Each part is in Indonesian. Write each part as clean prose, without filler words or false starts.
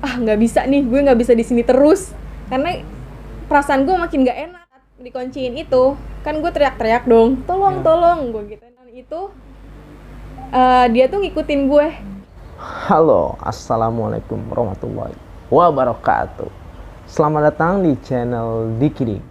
nggak bisa nih, gue nggak bisa di sini terus, karena perasaan gue makin nggak enak. Dikunciin itu kan gue teriak-teriak dong, tolong tolong gue gitu. Dan itu dia tuh ngikutin gue. Halo, assalamualaikum warahmatullahi wabarakatuh. Selamat datang di channel Dikiding.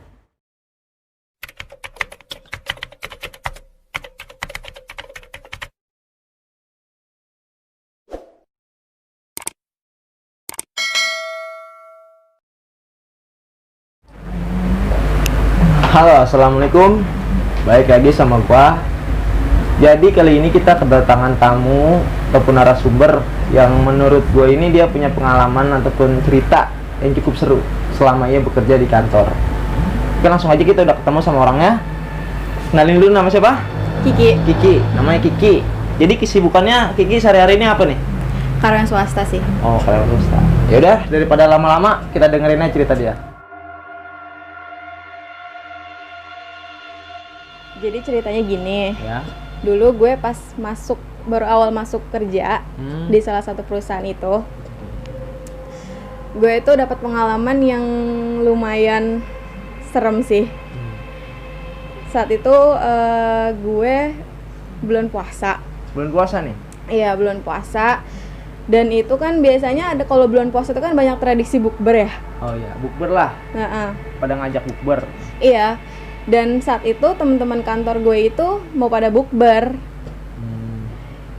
Halo, assalamualaikum. Baik lagi sama gua. Jadi kali ini kita kedatangan tamu ataupun narasumber yang menurut gue ini dia punya pengalaman ataupun cerita yang cukup seru selama ia bekerja di kantor. Oke, langsung aja kita udah ketemu sama orangnya. Kenalin dulu, nama siapa? Kiki, namanya Kiki. Jadi kesibukannya Kiki sehari-hari ini apa nih? Karyawan swasta sih. Oh, karyawan swasta. Yaudah, daripada lama-lama kita dengerin aja cerita dia. Jadi ceritanya gini. Ya. Dulu gue pas baru awal masuk kerja di salah satu perusahaan itu, gue itu dapat pengalaman yang lumayan serem sih. Saat itu gue bulan puasa. Bulan puasa nih? Iya, bulan puasa. Dan itu kan biasanya ada, kalau bulan puasa itu kan banyak tradisi bukber ya. Oh iya, bukber lah. Pada ngajak bukber. Iya. Dan saat itu teman-teman kantor gue itu mau pada bukber.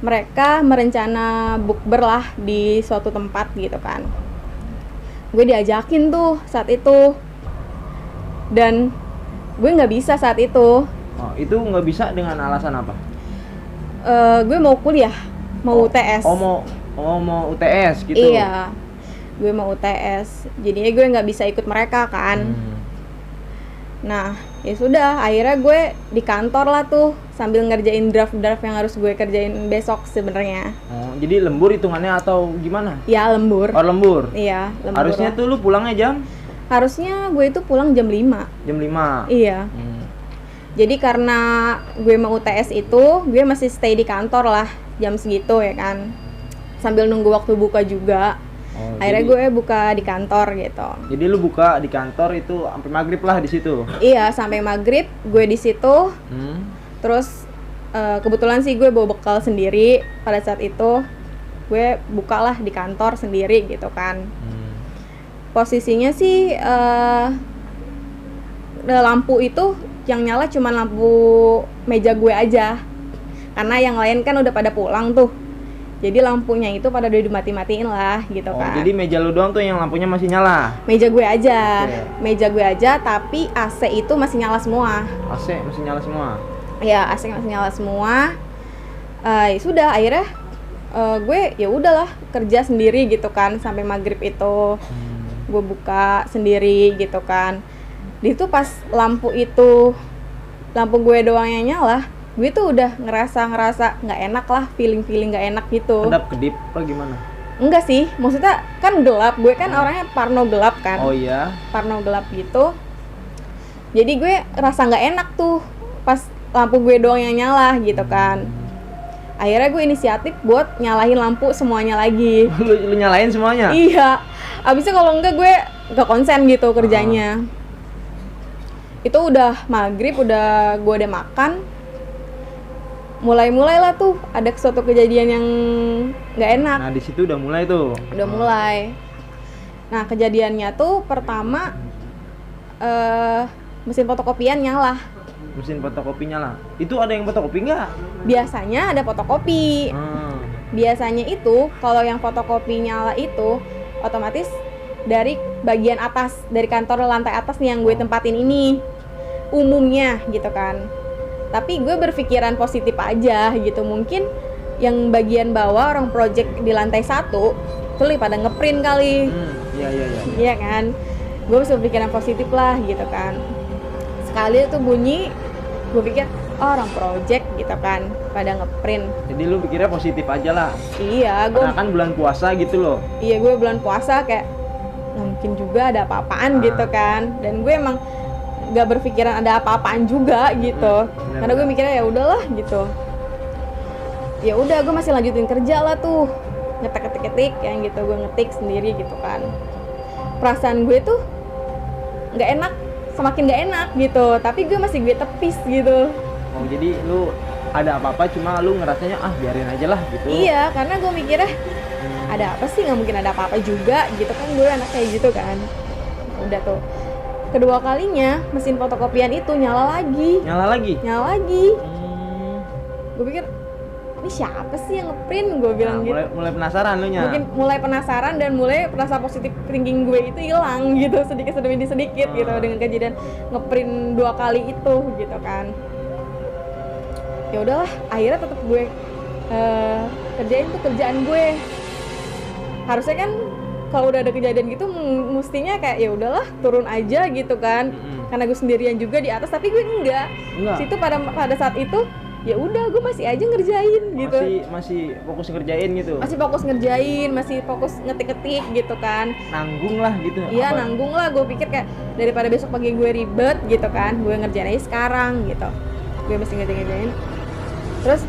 Mereka merencana bukber lah di suatu tempat gitu kan. Gue diajakin tuh saat itu. Dan gue nggak bisa saat itu. Oh, itu nggak bisa dengan alasan apa? Gue mau kuliah, mau UTS. Mau UTS gitu? Iya, gue mau UTS. Jadinya gue nggak bisa ikut mereka kan. Nah, ya sudah, akhirnya gue di kantor lah tuh sambil ngerjain draft-draft yang harus gue kerjain besok sebenarnya. Oh, jadi lembur hitungannya atau gimana? Ya, lembur. Oh, lembur. Iya, lembur. Harusnya lah. tuh lu pulangnya jam? Harusnya gue itu pulang jam 5. Jam 5. Iya. Jadi karena gue mau UTS itu, gue masih stay di kantor lah jam segitu ya kan. Sambil nunggu waktu buka juga. Oh, akhirnya gue buka di kantor gitu. Jadi lu buka di kantor itu sampai maghrib lah di situ? Iya, sampai maghrib gue di situ. Terus kebetulan sih gue bawa bekal sendiri pada saat itu. Gue bukalah di kantor sendiri gitu kan. Posisinya sih lampu itu yang nyala cuma lampu meja gue aja. Karena yang lain kan udah pada pulang tuh. Jadi lampunya itu pada udah dimati-matiin lah gitu kan. Jadi meja lu doang tuh yang lampunya masih nyala? Meja gue aja. Okay. Meja gue aja, tapi AC itu masih nyala semua. AC masih nyala semua? Ya, AC masih nyala semua. Ya sudah, akhirnya gue ya udahlah kerja sendiri gitu kan sampai maghrib itu. Gue buka sendiri gitu kan. Di itu pas lampu gue doang yang nyala, gue tuh udah ngerasa nggak enak lah, feeling nggak enak gitu. Kedap-kedip apa gimana? Enggak sih, maksudnya kan gelap, gue kan orangnya parno gelap kan. Oh iya? Parno gelap gitu. Jadi gue rasa nggak enak tuh pas lampu gue doang yang nyala gitu kan. Akhirnya gue inisiatif buat nyalahin lampu semuanya lagi. Lu nyalain semuanya? Iya. Abisnya kalau enggak gue nggak konsen gitu kerjanya. Itu udah maghrib, udah gue udah makan. Mulai-mulailah tuh ada suatu kejadian yang nggak enak. Nah, di situ udah mulai tuh. Udah mulai. Nah, kejadiannya tuh pertama mesin fotokopian nyala. Mesin fotokopi nyala. Itu ada yang fotokopi nggak? Biasanya ada fotokopi. Biasanya itu kalau yang fotokopi nyala itu otomatis dari bagian atas, dari kantor lantai atas nih yang gue tempatin ini. Umumnya gitu kan. Tapi gue berpikiran positif aja gitu, mungkin yang bagian bawah orang project di lantai 1 tuh pada ngeprint kali. Iya kan, gue masih berpikiran positif lah gitu kan. Sekali itu bunyi, gue pikir orang project gitu kan pada ngeprint. Jadi lu pikirnya positif aja lah? Iya, gue karena kan bulan puasa gitu loh. Iya, gue bulan puasa kayak mungkin juga ada apa-apaan gitu kan. Dan gue emang gak berpikiran ada apa-apaan juga gitu. Karena gue mikirnya ya udahlah gitu. Ya udah, gue masih lanjutin kerja lah tuh. ngetik yang gitu, gue ngetik sendiri gitu kan. Perasaan gue tuh nggak enak, semakin nggak enak gitu, tapi gue masih gue tepis gitu. Oh jadi lu ada apa-apa cuma lu ngerasanya biarin aja lah gitu. Iya, karena gue mikirnya ada apa sih, nggak mungkin ada apa-apa juga gitu kan, gue anak kayak gitu kan. Udah tuh, kedua kalinya mesin fotokopian itu nyala lagi. Gue pikir ini siapa sih yang ngeprint, gue bilang gitu. Mulai penasaran lu nya. Mungkin mulai penasaran dan mulai rasa positif thinking gue itu hilang gitu, sedikit gitu dengan kejadian ngeprint 2 kali itu gitu kan. Ya udahlah, akhirnya tetap gue kerjain tuh kerjaan gue. Harusnya kan kalau udah ada kejadian gitu mestinya kayak ya udahlah turun aja gitu kan. Karena gue sendirian juga di atas, tapi gue enggak. Situ pada saat itu ya udah gue masih aja ngerjain gitu. Masih fokus ngerjain gitu. Masih fokus ngetik-ngetik gitu kan. Nanggung lah gitu. Iya, nanggung lah. Gue pikir kayak daripada besok pagi gue ribet gitu kan, gue ngerjain aja sekarang gitu. Gue mesti ngerjain. Terus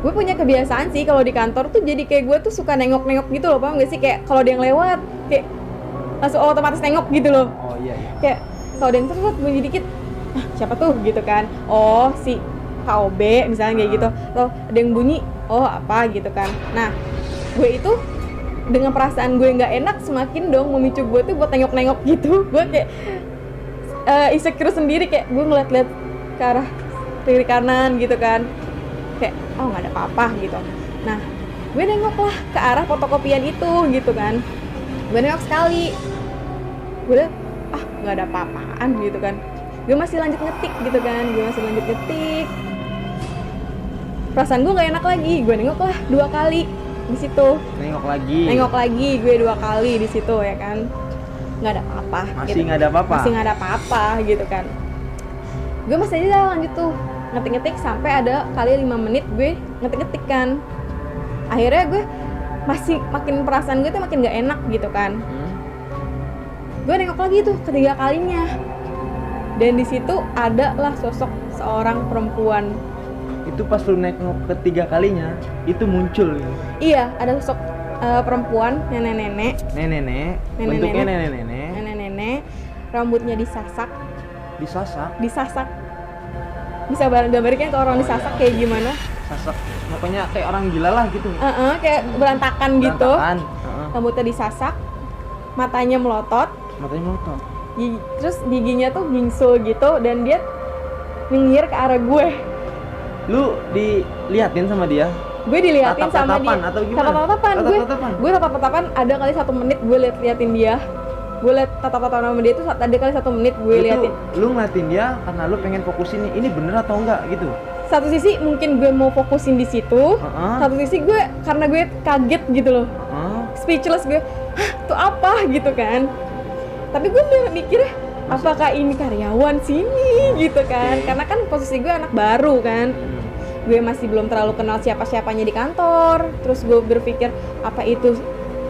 gue punya kebiasaan sih kalau di kantor tuh jadi kayak gue tuh suka nengok-nengok gitu loh, paham gak sih? Kayak kalau ada yang lewat kayak langsung otomatis nengok gitu loh. Oh iya. Kayak kalau ada yang terus bunyi dikit, siapa tuh gitu kan? Oh si KOB misalnya kayak gitu. Atau ada yang bunyi, oh apa gitu kan. Nah gue itu dengan perasaan gue nggak enak semakin dong memicu gue tuh buat nengok-nengok gitu. Gue kayak insecure sendiri, kayak gue ngeliat-liat ke arah kiri kanan gitu kan, kayak oh nggak ada apa-apa gitu. Nah gue nengok lah ke arah fotokopian itu gitu kan. Gue nengok sekali, gue udah nggak ada apa-apaan gitu kan. Gue masih lanjut ngetik gitu kan, perasaan gue nggak enak lagi. Gue nengok lah 2 kali di situ. Nengok lagi gue 2 kali di situ ya kan. Nggak ada apa-apa. Masih nggak ada apa-apa gitu kan. Gue masih aja lanjut tuh ngetik-ngetik sampai ada kali 5 menit gue ngetik-ngetik kan. Akhirnya gue masih makin perasaan gue tuh makin nggak enak gitu kan. Gue nengok lagi tuh ketiga kalinya. Dan di situ adalah sosok seorang perempuan. Itu pas lu nengok ketiga kalinya itu muncul gitu. Iya, ada sosok perempuan, nenek-nenek. Bentuknya nenek-nenek. Rambutnya disasak. Bisa gambarnya ke orang disasak kayak gimana? Sasak, pokoknya kayak orang gila lah gitu. Kayak berantakan gitu. Rambutnya disasak, matanya melotot. Terus giginya tuh bingsul gitu dan dia nyengir ke arah gue. Lu diliatin sama dia? Gue diliatin sama dia. Atau gimana? Gue tatap-tatapan ada kali 1 menit gue liatin dia. Gue liat tatap-tatapan sama dia tuh ada kali 1 menit gue liatin. Lu ngeliatin dia karena lu pengen fokusin ini bener atau enggak gitu? Satu sisi mungkin gue mau fokusin di situ, satu sisi gue karena gue kaget gitu loh, speechless gue, tuh apa gitu kan. Tapi gue mikirnya apakah ini karyawan sini gitu kan, karena kan posisi gue anak baru kan, gue masih belum terlalu kenal siapa-siapanya di kantor. Terus gue berpikir apa itu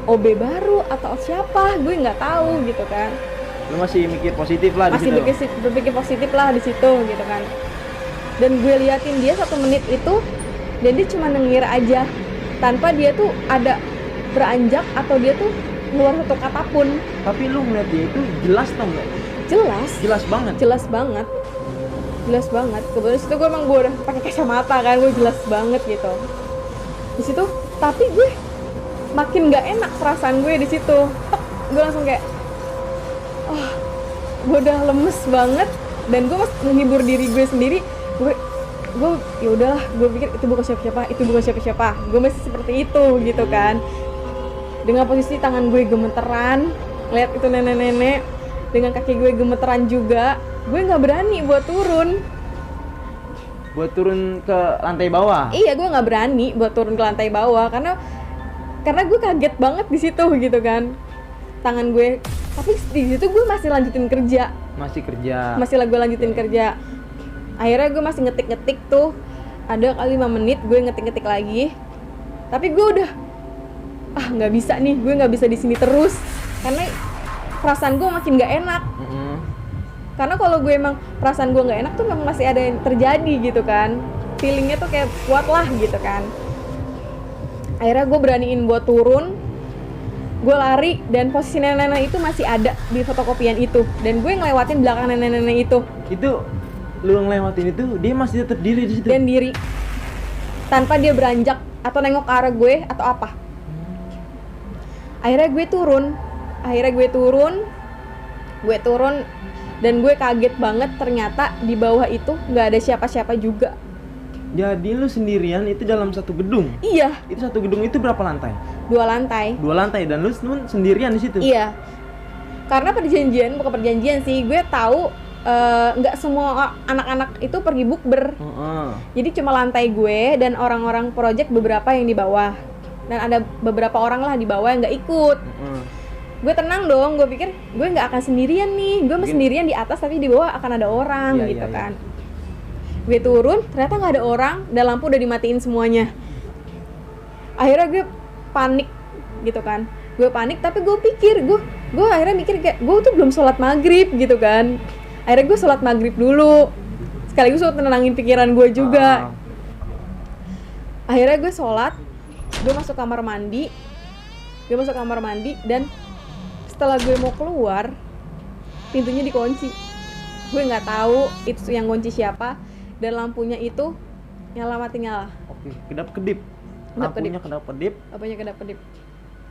OB baru atau siapa, gue nggak tahu gitu kan. Lu masih mikir positif lah di situ. Masih berpikir positif lah di situ gitu kan. Dan gue liatin dia 1 menit itu dan dia cuma nengir aja tanpa dia tuh ada beranjak atau dia tuh keluar satu kata pun. Tapi lu ngeliat dia itu jelas tau nggak? Jelas banget. Kemudian situ gue emang gue udah pakai kacamata kan, gue jelas banget gitu di situ. Tapi gue makin nggak enak perasaan gue di situ. Gue langsung kayak gue udah lemes banget dan gue masih menghibur diri gue sendiri. Gue ya udahlah, gue pikir itu bukan siapa-siapa. Gue masih seperti itu gitu kan, dengan posisi tangan gue gemeteran lihat itu nenek-nenek, dengan kaki gue gemeteran juga. Gue nggak berani buat turun ke lantai bawah. Iya, gue nggak berani buat turun ke lantai bawah karena gue kaget banget di situ gitu kan. Tangan gue, tapi di situ gue masih lanjutin kerja. Gue lanjutin kerja. Akhirnya gue masih ngetik tuh, ada kali 5 menit gue ngetik lagi. Tapi gue udah nggak bisa nih, gue nggak bisa di sini terus karena perasaan gue makin nggak enak. Karena kalau gue emang perasaan gue nggak enak tuh memang masih ada yang terjadi gitu kan, feelingnya tuh kayak kuat lah gitu kan. Akhirnya gue beraniin buat turun, gue lari, dan posisi nenek-nenek itu masih ada di fotokopian itu, dan gue ngelewatin belakang nenek-nenek itu. Itu lu ngelewatin itu, dia masih tetap diri di situ. Dan diri, tanpa dia beranjak atau nengok ke arah gue atau apa. Akhirnya gue turun, dan gue kaget banget, ternyata di bawah itu nggak ada siapa-siapa juga. Jadi lu sendirian itu dalam satu gedung? Iya. Itu satu gedung itu berapa lantai? 2 lantai. 2 lantai, dan lu sendirian di situ? Iya. Karena bukan perjanjian sih, gue tahu nggak semua anak-anak itu pergi bukber. Jadi cuma lantai gue dan orang-orang project beberapa yang di bawah, dan ada beberapa orang lah di bawah yang nggak ikut. Gue tenang dong, gue pikir gue nggak akan sendirian nih, gue sendirian di atas tapi di bawah akan ada orang gitu kan. Gue turun, ternyata nggak ada orang dan lampu udah dimatiin semuanya. Akhirnya gue panik gitu kan, tapi gue pikir, gue akhirnya mikir kayak gue tuh belum sholat maghrib gitu kan. Akhirnya gue sholat maghrib dulu, sekaligus untuk tenangin pikiran gue juga. Akhirnya gue sholat, gue masuk kamar mandi, dan setelah gue mau keluar, pintunya dikunci. Gue nggak tahu itu yang kunci siapa, dan lampunya itu nyala mati nyala. Oke, kedap-kedip. Lampunya kedap-kedip.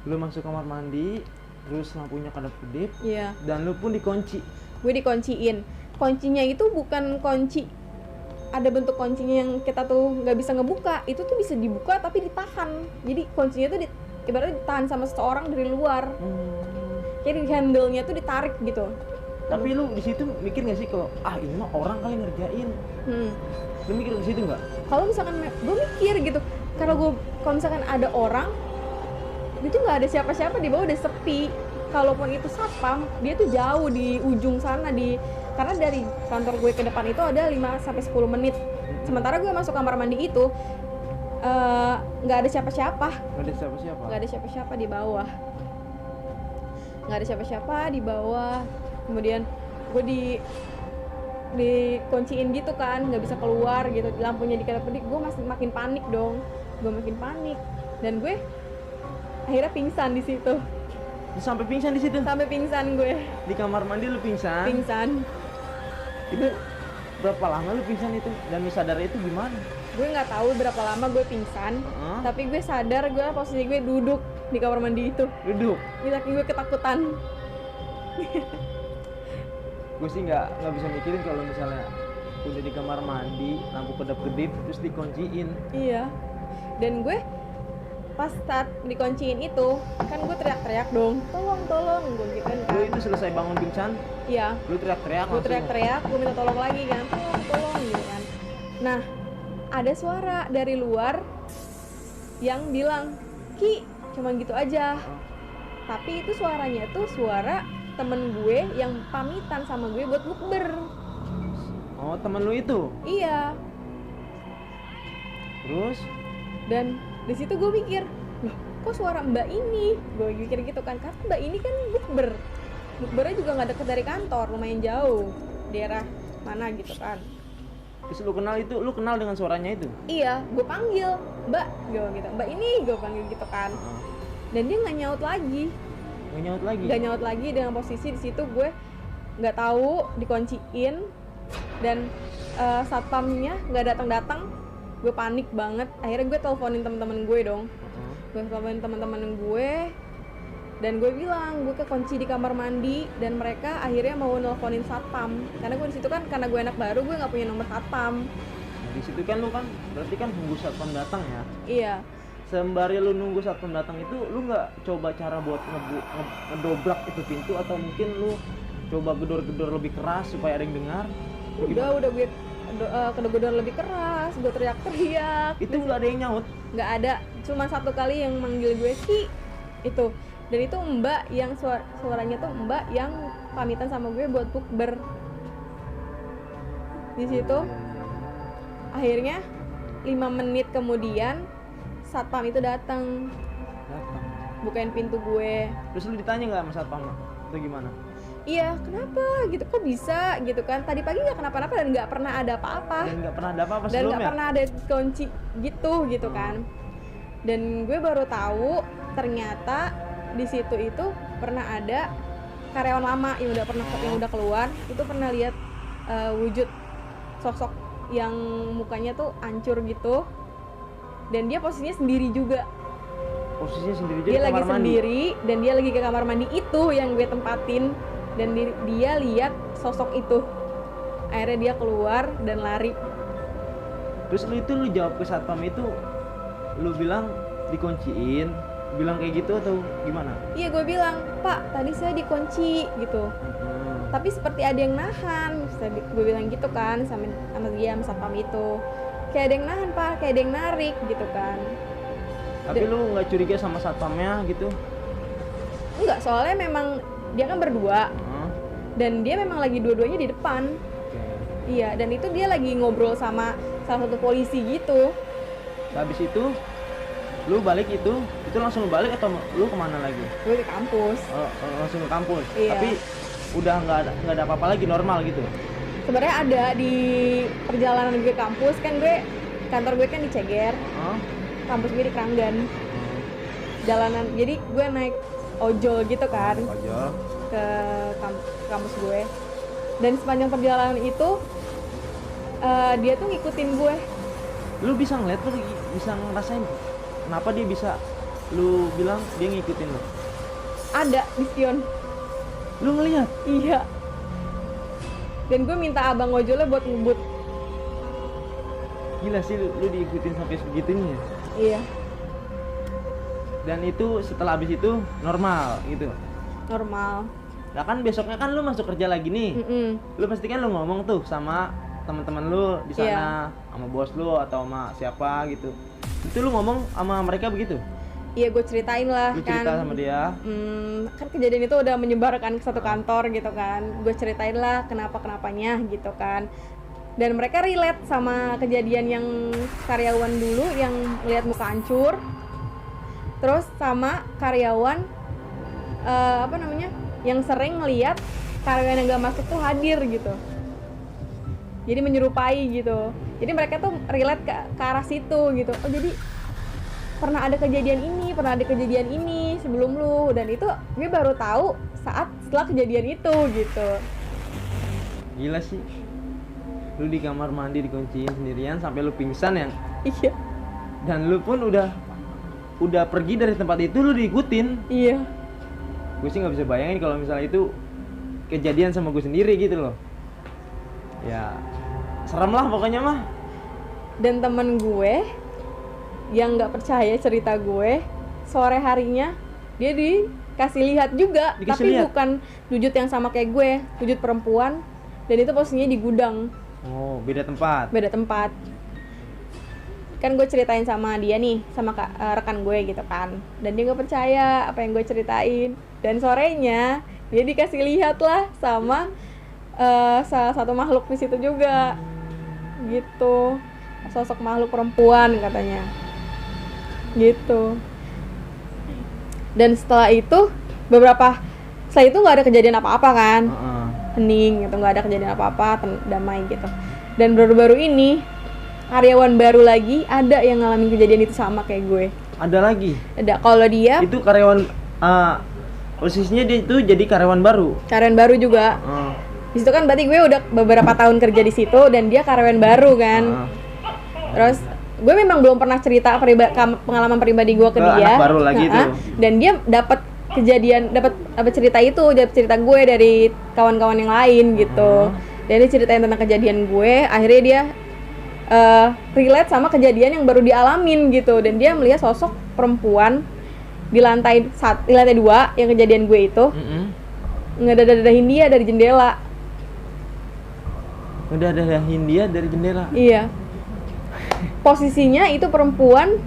Lu masuk kamar mandi, terus lampunya kedap-kedip. Iya. Dan lu pun dikunci. Gue dikunciin. Kuncinya itu bukan kunci, ada bentuk kuncinya yang kita tuh nggak bisa ngebuka. Itu tuh bisa dibuka tapi ditahan. Jadi kuncinya tuh ibaratnya ditahan sama seseorang dari luar. Kayak handle-nya tuh ditarik gitu. Tapi lu di situ mikir nggak sih kalau ini mah orang kali ngerjain? Lu mikir di situ nggak? Kalau misalkan gue mikir gitu, kalau misalkan ada orang, itu nggak ada siapa-siapa, di bawah udah sepi. Kalaupun itu satpam, dia tuh jauh di ujung sana, karena dari kantor gue ke depan itu ada 5-10 menit. Sementara gue masuk kamar mandi itu nggak ada siapa-siapa. Nggak ada siapa-siapa di bawah. Kemudian gue dikunciin gitu kan, nggak bisa keluar gitu, lampunya dikedap-kedip. Gue makin panik dong, dan gue akhirnya pingsan di situ. Sampai pingsan di situ? Sampai pingsan gue. Di kamar mandi lu pingsan? Pingsan. Itu berapa lama lu pingsan itu? Dan lu sadar itu gimana? Gue nggak tahu berapa lama gue pingsan, tapi gue sadar, posisi gue duduk di kamar mandi itu. Duduk? Saking gue ketakutan. Gue sih nggak bisa mikirin kalau misalnya udah di kamar mandi, lampu kedap-kedip, terus dikunciin. Iya. Dan gue pas saat dikunciin itu, kan gue teriak-teriak dong, tolong gue gitu kan. Lu itu selesai bangun pingsan? Iya. Lu teriak-teriak? Gue teriak-teriak, gue minta tolong lagi kan, tolong gitu kan. Nah, ada suara dari luar yang bilang, Ki, cuman gitu aja. Tapi itu suaranya tuh suara temen gue yang pamitan sama gue buat bukber. Oh, temen lu itu? Iya. Terus? Dan di situ gue pikir, loh kok suara mbak ini? Gue pikir gitu kan, karena mbak ini kan bukbernya juga nggak deket dari kantor, lumayan jauh, daerah mana gitu kan. Terus lu kenal dengan suaranya itu? Iya, gue panggil mbak, gue gitu, mbak ini gue panggil gitu kan. Dan dia nggak nyaut lagi. Nggak nyaut lagi dengan posisi di situ gue nggak tahu dikunciin, dan satpamnya nggak datang. Gue panik banget. Akhirnya gue teleponin teman-teman gue dong. Gue teleponin teman-teman gue, dan gue bilang gue kekunci di kamar mandi, dan mereka akhirnya mau nelponin satpam. Karena gue di situ kan, karena gue anak baru, gue nggak punya nomor satpam. Nah, di situ kan lu kan berarti kan nunggu satpam datang ya? Iya. Sembari lu nunggu satpam datang itu, lu nggak coba cara buat ngedobrak itu pintu, atau mungkin lu coba gedor-gedor lebih keras supaya ada yang dengar? Udah gue kedor-gedor lebih keras, gue teriak-teriak. Itu nggak ada yang nyaut? Nggak ada, cuma satu kali yang manggil gue Ki itu, dan itu mbak yang suaranya tuh mbak yang pamitan sama gue buat bukber. Di situ akhirnya 5 menit kemudian satpam itu datang, bukain pintu gue. Terus lu ditanya nggak sama satpam itu gimana? Iya, kenapa gitu, kok bisa gitu kan, tadi pagi nggak kenapa-napa dan nggak pernah ada apa-apa. Dan nggak pernah ada apa-apa dan sebelumnya? nggak pernah ada kunci gitu kan. Dan gue baru tahu ternyata di situ itu pernah ada karyawan lama yang udah keluar, itu pernah lihat wujud sosok yang mukanya tuh hancur gitu. Dan dia posisinya sendiri juga. Posisinya sendiri Dia di lagi kamar mandi. sendiri dan dia lagi ke kamar mandi itu yang gue tempatin, dan dia lihat sosok itu. Akhirnya dia keluar dan lari. Terus lu jawab ke satpam itu, lu bilang dikunciin, bilang kayak gitu atau gimana? Iya, gue bilang, "Pak, tadi saya dikunci," gitu. Tapi seperti ada yang nahan. Gue bilang gitu kan sama dia, sama satpam itu. Kayak ada yang nahan, Pak, kayak ada yang narik gitu kan. Tapi lu nggak curiga sama satpamnya gitu? Enggak, soalnya memang dia kan berdua. Dan dia memang lagi dua-duanya di depan. Iya, dan itu dia lagi ngobrol sama salah satu polisi gitu. Habis itu lu balik itu langsung lu balik atau lu kemana lagi? Gue ke kampus. Langsung ke kampus. Iya. Tapi udah nggak ada apa-apa lagi, normal gitu. Sebenarnya ada di perjalanan gue ke kampus kan, kantor gue kan di Ceger. Kampus gue di Kranggan. Jalanan, jadi gue naik ojol gitu kan. Ojol ke kampus gue. Dan sepanjang perjalanan itu dia tuh ngikutin gue. Lu bisa ngeliat, lu bisa ngerasain kenapa dia bisa, lu bilang dia ngikutin lu? Ada di spion. Lu ngeliat? Iya. Dan gue minta abang ojolnya buat ngebut. Gila sih, lu diikutin sampai segitunya. Iya. Dan itu setelah habis itu normal gitu. Normal. Nah kan besoknya kan lu masuk kerja lagi nih. Lu pasti kan lu ngomong tuh sama teman-teman lu di sana, sama bos lu atau sama siapa gitu. Itu lu ngomong sama mereka begitu? Iya, gue ceritain lah. Lu cerita sama dia. Kan kejadian itu udah menyebarkan ke satu kantor gitu kan. Gue ceritain lah kenapanya gitu kan. Dan mereka relate sama kejadian yang karyawan dulu yang lihat muka hancur. Terus sama karyawan yang sering ngelihat karyawan yang gak masuk tuh hadir gitu. Jadi menyerupai gitu. Jadi mereka tuh relate ke arah situ gitu. Oh, jadi pernah ada kejadian ini sebelum lu, dan itu gue baru tahu setelah kejadian itu gitu. Gila sih, lu di kamar mandi dikunciin sendirian sampai lu pingsan ya? Iya. Dan lu pun udah pergi dari tempat itu, lu diikutin. Iya. Gue sih nggak bisa bayangin kalau misalnya itu kejadian sama gue sendiri gitu loh. Ya serem lah pokoknya mah. Dan temen gue yang nggak percaya cerita gue, sore harinya dia dikasih lihat juga. Tapi bukan wujud yang sama kayak gue, wujud perempuan, dan itu posisinya di gudang. Oh, beda tempat. Kan gue ceritain sama dia nih, sama rekan gue gitu kan, dan dia nggak percaya apa yang gue ceritain. Dan sorenya dia dikasih lihat lah sama salah satu makhluk di situ juga gitu, sosok makhluk perempuan katanya gitu. Dan setelah itu nggak ada kejadian apa-apa kan. Hening gitu, nggak ada kejadian apa-apa, damai gitu. Dan baru-baru ini karyawan baru lagi ada yang ngalamin kejadian itu sama kayak gue. Ada lagi? Ada. Kalau dia itu karyawan posisinya dia itu jadi karyawan baru juga. Di situ kan berarti gue udah beberapa tahun kerja di situ dan dia karyawan baru kan. Terus gue memang belum pernah cerita pengalaman pribadi gue ke dia. Anak baru lagi tuh. Dan dia dapat cerita gue dari kawan-kawan yang lain gitu. Dan dia ceritain tentang kejadian gue. Akhirnya dia relate sama kejadian yang baru dialamin gitu. Dan dia melihat sosok perempuan di lantai 2 yang kejadian gue itu. Ngedadahin dia dari jendela. Iya. Posisinya itu perempuan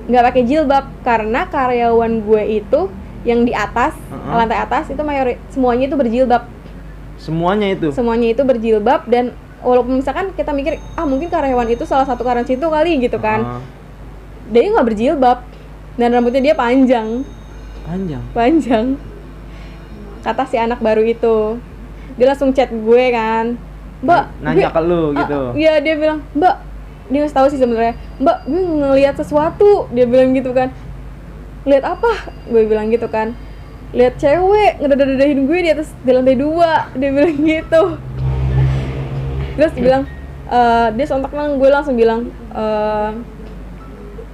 nggak pakai jilbab, karena karyawan gue itu yang di atas, lantai atas itu semuanya itu berjilbab. Semuanya itu berjilbab. Dan walaupun misalkan kita mikir mungkin karyawan itu salah satu karyawan situ kali gitu kan, dia nggak berjilbab dan rambutnya dia panjang. Kata si anak baru itu, dia langsung chat gue kan, Mbak, nanya ke lu gitu. Iya, dia bilang, Mbak, dia ngasih tahu sih sebenarnya, Mbak gue ngelihat sesuatu, dia bilang gitu kan. Lihat apa? Gue bilang gitu kan. Lihat cewek ngedadah-dadahin gue di lantai 2, dia bilang gitu. Terus dia bilang, dia sontak nang, gue langsung bilang,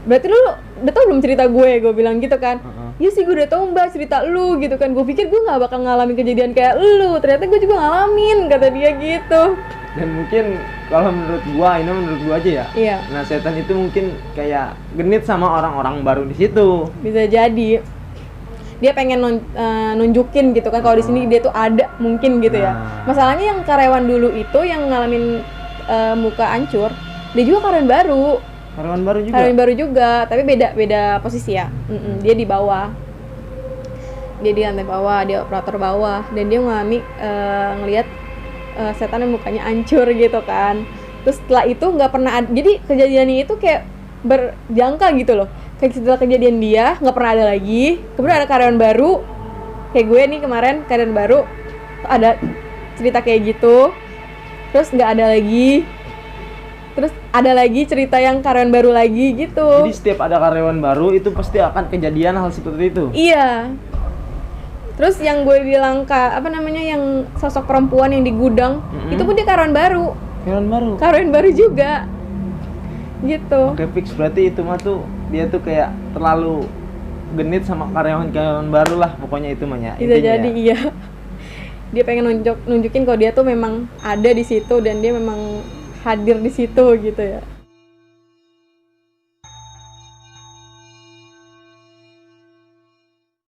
berarti lu udah tau belum cerita gue bilang gitu kan. Iya sih gue udah tau Mbak cerita lu gitu kan, gue pikir gue gak bakal ngalamin kejadian kayak lu, ternyata gue juga ngalamin, kata dia gitu. Dan mungkin kalau menurut gua, ini menurut gua aja ya. Iya. Nah, setan itu mungkin kayak genit sama orang-orang baru di situ. Bisa jadi dia pengen nunjukin gitu kan kalau di sini dia tuh ada, mungkin gitu ya. Masalahnya yang karyawan dulu itu yang ngalamin muka hancur, dia juga karyawan baru. Karyawan baru juga, tapi beda posisi ya. Dia di bawah. Dia di lantai bawah, dia operator bawah, dan dia ngelihat setan yang mukanya hancur gitu kan. Terus setelah itu nggak pernah jadi kejadiannya itu kayak berjangka gitu loh. Kayak setelah kejadian dia nggak pernah ada lagi. Kemudian ada karyawan baru, kayak gue nih kemarin karyawan baru, ada cerita kayak gitu. Terus nggak ada lagi. Terus ada lagi cerita yang karyawan baru lagi gitu. Jadi setiap ada karyawan baru itu pasti akan kejadian hal seperti itu. Iya. Terus yang gue bilang yang sosok perempuan yang di gudang, itu pun dia karyawan baru. Karyawan baru juga. Gitu. Oke, fix berarti itu mah tuh dia tuh kayak terlalu genit sama karyawan baru lah, pokoknya itu mah ya. Bisa jadi iya. Dia pengen nunjukin kalau dia tuh memang ada di situ dan dia memang hadir di situ gitu ya.